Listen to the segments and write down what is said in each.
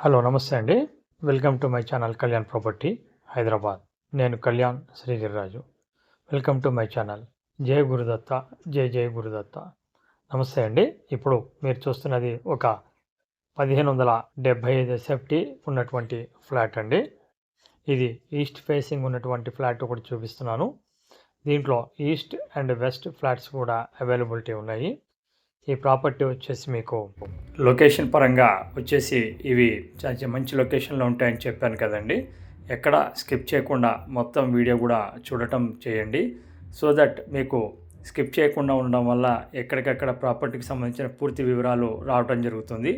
Hello నమస్తే అండి. Welcome to my channel Kalyan property Hyderabad. నేను Kalyan Srigiriraju. Welcome to my channel. జై గురుదత్త, జై జై గురుదత్త. నమస్తే అండి. ఇప్పుడు మీరు చూస్తున్నది ఒక 1575 ఎస్ఎఫ్టీ ఉన్నటువంటి ఫ్లాట్ అండి. ఇది ఈస్ట్ ఫేసింగ్ ఉన్నటువంటి ఫ్లాట్ ఒకటి చూపిస్తున్నాను. దీంట్లో ఈస్ట్ అండ్ వెస్ట్ ఫ్లాట్స్ కూడా అవైలబిలిటీ ఉన్నాయి. ఈ ప్రాపర్టీ వచ్చేసి మీకు లొకేషన్ పరంగా వచ్చేసి ఇవి చాలా మంచి లొకేషన్లో ఉంటాయని చెప్పాను కదండి. ఎక్కడ స్కిప్ చేయకుండా మొత్తం వీడియో కూడా చూడటం చేయండి. సో దట్ మీకు స్కిప్ చేయకుండా ఉండడం వల్ల ఎక్కడికక్కడ ప్రాపర్టీకి సంబంధించిన పూర్తి వివరాలు రావడం జరుగుతుంది.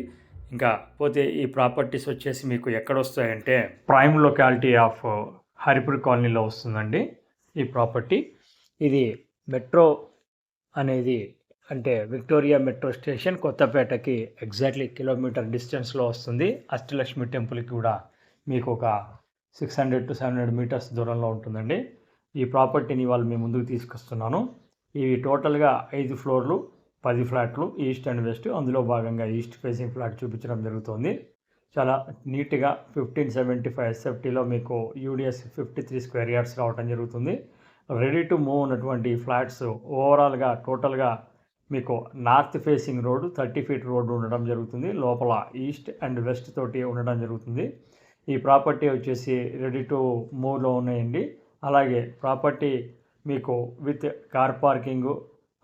ఇంకా పోతే ఈ ప్రాపర్టీస్ వచ్చేసి మీకు ఎక్కడ వస్తాయంటే ప్రైమ్ లొకాలిటీ ఆఫ్ హరిపూర్ కాలనీలో వస్తుందండి ఈ ప్రాపర్టీ. ఇది మెట్రో అనేది అంటే విక్టోరియా మెట్రో స్టేషన్ కొత్తపేటకి ఎగ్జాక్ట్లీ కిలోమీటర్ డిస్టెన్స్లో వస్తుంది. అష్టలక్ష్మి టెంపుల్కి కూడా మీకు ఒక 600 to 700 మీటర్స్ దూరంలో ఉంటుందండి. ఈ ప్రాపర్టీని వాళ్ళు మీ ముందుకు తీసుకొస్తున్నాను. ఇవి టోటల్గా 5 ఫ్లోర్లు 10 ఫ్లాట్లు ఈస్ట్ అండ్ వెస్ట్. అందులో భాగంగా ఈస్ట్ ఫేసింగ్ ఫ్లాట్ చూపించడం జరుగుతుంది. చాలా నీట్గా 1575 ఎస్ఎఫ్టీలో మీకు యూడిఎస్ 53 స్క్వేర్ యార్డ్స్ రావడం జరుగుతుంది. రెడీ టు మూవ్ ఉన్నటువంటి ఫ్లాట్స్ ఓవరాల్గా టోటల్గా మీకు north facing road 30 feet road ఉండడం జరుగుతుంది. లోపల ఈస్ట్ అండ్ వెస్ట్ తోటి ఉండడం జరుగుతుంది. ఈ ప్రాపర్టీ వచ్చేసి రెడీ టు మూవ్లో ఉన్నాయండి. అలాగే ప్రాపర్టీ మీకు విత్ కార్ పార్కింగు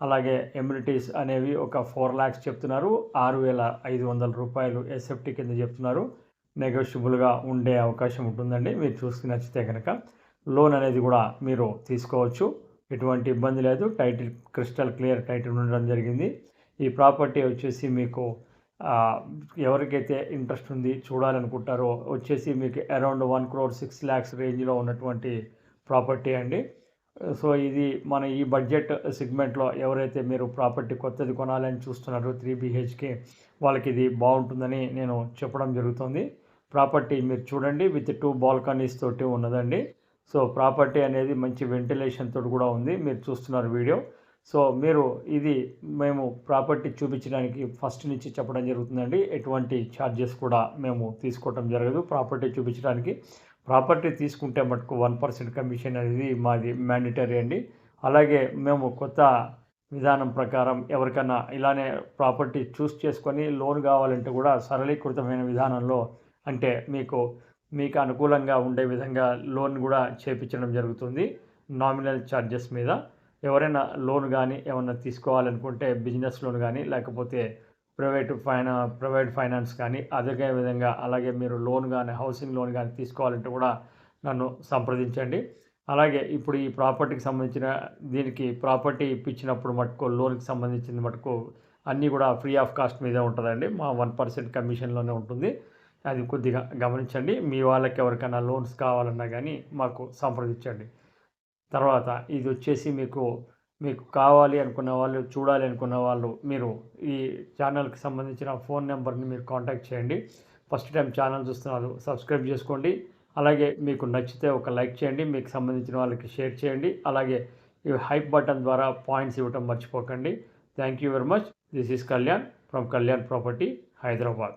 అలాగే ఎమ్యూనిటీస్ అనేవి ఒక 4 lakhs చెప్తున్నారు. 6,500 రూపాయలు ఎస్ఎఫ్టీ కింద చెప్తున్నారు. నెగోషియబుల్గా ఉండే అవకాశం ఉంటుందండి. మీరు చూసుకుని నచ్చితే కనుక లోన్ అనేది కూడా మీరు తీసుకోవచ్చు. ఎటువంటి ఇబ్బంది లేదు. టైటిల్ క్రిస్టల్ క్లియర్ టైటిల్ ఉండడం జరిగింది. ఈ ప్రాపర్టీ వచ్చేసి మీకు ఎవరికైతే ఇంట్రెస్ట్ ఉంది చూడాలనుకుంటారో వచ్చేసి మీకు అరౌండ్ 1,06 lakhs రేంజ్లో ఉన్నటువంటి ప్రాపర్టీ అండి. సో ఇది మన ఈ బడ్జెట్ సెగ్మెంట్లో ఎవరైతే మీరు ప్రాపర్టీ కొత్తది కొనాలని చూస్తున్నారో 3 BHK వాళ్ళకి ఇది బాగుంటుందని నేను చెప్పడం జరుగుతుంది. ప్రాపర్టీ మీరు చూడండి విత్ 2 బాల్కనీస్ తోటి ఉన్నదండి. సో ప్రాపర్టీ అనేది మంచి వెంటిలేషన్ తోటి కూడా ఉంది. మీరు చూస్తున్నారు వీడియో. సో మీరు ఇది మేము ప్రాపర్టీ చూపించడానికి ఫస్ట్ నుంచి చెప్పడం జరుగుతుందండి. ఎటువంటి ఛార్జెస్ కూడా మేము తీసుకోవటం జరగదు ప్రాపర్టీ చూపించడానికి. ప్రాపర్టీ తీసుకుంటే మటుకు 1% కమిషన్ అనేది మాది మ్యాండేటరీ అండి. అలాగే మేము కొత్త విధానం ప్రకారం ఎవరికైనా ఇలానే ప్రాపర్టీ చూస్ చేసుకొని లోన్ కావాలంటే కూడా సరళీకృతమైన విధానంలో అంటే మీకు అనుకూలంగా ఉండే విధంగా లోన్ కూడా చేపించడం జరుగుతుంది నామినల్ ఛార్జెస్ మీద. ఎవరైనా లోన్ కానీ ఏమన్నా తీసుకోవాలనుకుంటే బిజినెస్ లోన్ కానీ లేకపోతే ప్రైవేట్ ఫైనాన్స్ కానీ అదే విధంగా అలాగే మీరు లోన్ కానీ హౌసింగ్ లోన్ కానీ తీసుకోవాలంటే కూడా నన్ను సంప్రదించండి. అలాగే ఇప్పుడు ఈ ప్రాపర్టీకి సంబంధించిన దీనికి ప్రాపర్టీ ఇప్పించినప్పుడు మటుకు లోన్కి సంబంధించిన మటుకు అన్నీ కూడా ఫ్రీ ఆఫ్ కాస్ట్ మీదే ఉంటుందండి. మా 1% కమిషన్లోనే ఉంటుంది. అది కొద్దిగా గమనించండి. మీ వాళ్ళకి ఎవరికైనా లోన్స్ కావాలన్నా కానీ మాకు సంప్రదించండి. తర్వాత ఇది వచ్చేసి మీకు కావాలి అనుకున్న వాళ్ళు చూడాలి అనుకున్న వాళ్ళు మీరు ఈ ఛానల్కి సంబంధించిన ఫోన్ నెంబర్ని మీరు కాంటాక్ట్ చేయండి. ఫస్ట్ టైం ఛానల్ చూస్తున్నారు సబ్స్క్రైబ్ చేసుకోండి. అలాగే మీకు నచ్చితే ఒక లైక్ చేయండి. మీకు సంబంధించిన వాళ్ళకి షేర్ చేయండి. అలాగే ఈ హైప్ బటన్ ద్వారా పాయింట్స్ ఇవ్వటం మర్చిపోకండి. Thank you very much. This is Kalyan from Kalyan property Hyderabad.